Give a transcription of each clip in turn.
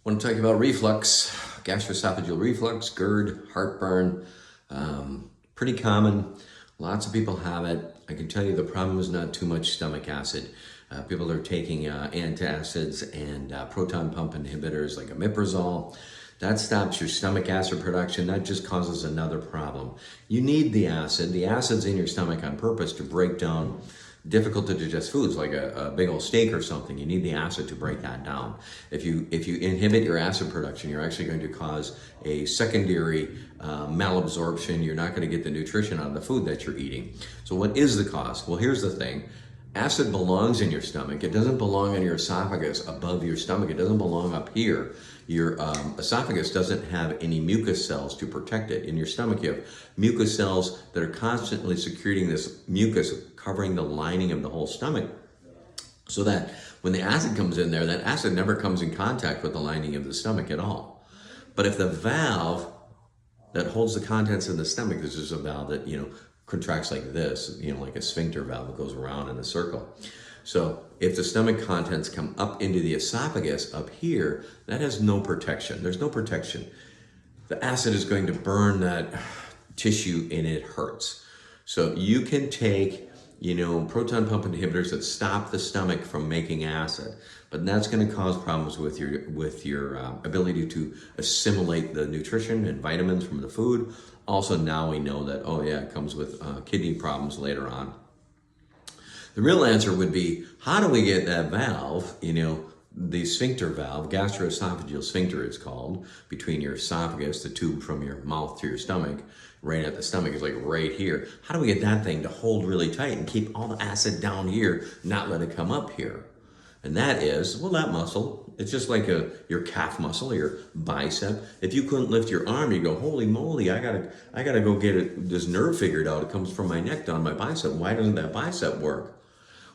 Want to talk about reflux, gastroesophageal reflux, GERD, heartburn. Pretty common. Lots of people have it. I can tell you the problem is not too much stomach acid. People are taking antacids and proton pump inhibitors like omeprazole. That stops your stomach acid production. That just causes another problem. You need the acid. The acid's in your stomach on purpose to break down difficult to digest foods like a big old steak or something. You need the acid to break that down. If you inhibit your acid production, you're actually going to cause a secondary malabsorption. You're not going to get the nutrition out of the food that you're eating. So what is the cause? Well, here's the thing. Acid belongs in your stomach. It doesn't belong in your esophagus above your stomach. It doesn't belong up here. Your esophagus doesn't have any mucus cells to protect it. In your stomach, you have mucus cells that are constantly secreting this mucus, covering the lining of the whole stomach, so that when the acid comes in there, that acid never comes in contact with the lining of the stomach at all. But if the valve that holds the contents of the stomach, this is a valve that, contracts like this, like a sphincter valve that goes around in a circle. So if the stomach contents come up into the esophagus up here, that has no protection. There's no protection. The acid is going to burn that tissue and it hurts. So you can take, proton pump inhibitors that stop the stomach from making acid, but that's going to cause problems with your ability to assimilate the nutrition and vitamins from the food. Also, now we know that, it comes with kidney problems later on. The real answer would be, how do we get that valve, the sphincter valve, gastroesophageal sphincter it's called, between your esophagus, the tube from your mouth to your stomach, right at the stomach is like right here. How do we get that thing to hold really tight and keep all the acid down here, not let it come up here? And that is, that muscle. It's just like your calf muscle, your bicep. If you couldn't lift your arm, you go, holy moly, I gotta go get this nerve figured out. It comes from my neck down my bicep. Why doesn't that bicep work?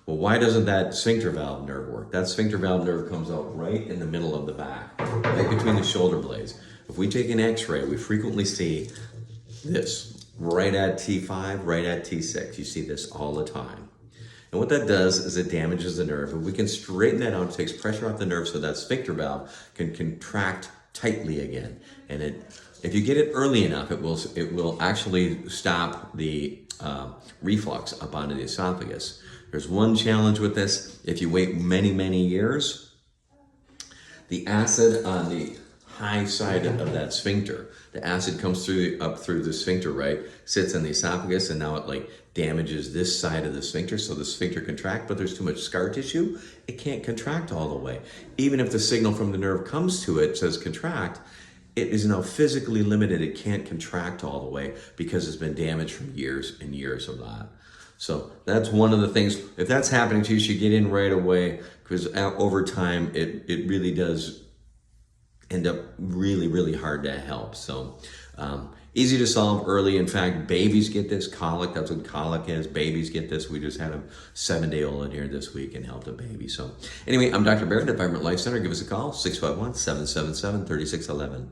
Well, why doesn't that sphincter valve nerve work? That sphincter valve nerve comes out right in the middle of the back, right between the shoulder blades. If we take an x-ray, we frequently see this, right at T5, right at T6. You see this all the time. And what that does is it damages the nerve. If we can straighten that out, it takes pressure off the nerve so that sphincter valve can contract tightly again. And if you get it early enough, it will actually stop the reflux up onto the esophagus. There's one challenge with this. If you wait many, many years, the acid on the high side of that sphincter, the acid comes up through the sphincter, right? Sits in the esophagus, and now it damages this side of the sphincter, so the sphincter contracts, but there's too much scar tissue. It can't contract all the way. Even if the signal from the nerve comes to it, says contract, it is now physically limited. It can't contract all the way because it's been damaged from years and years of that. So that's one of the things. If that's happening to you, you should get in right away, because over time, it really does end up really, really hard to help. So easy to solve early. In fact, babies get this, colic, that's what colic is. Babies get this. We just had a 7-day-old in here this week and helped a baby. So anyway, I'm Dr. Barrett at Vibrant Life Center. Give us a call, 651-777-3611.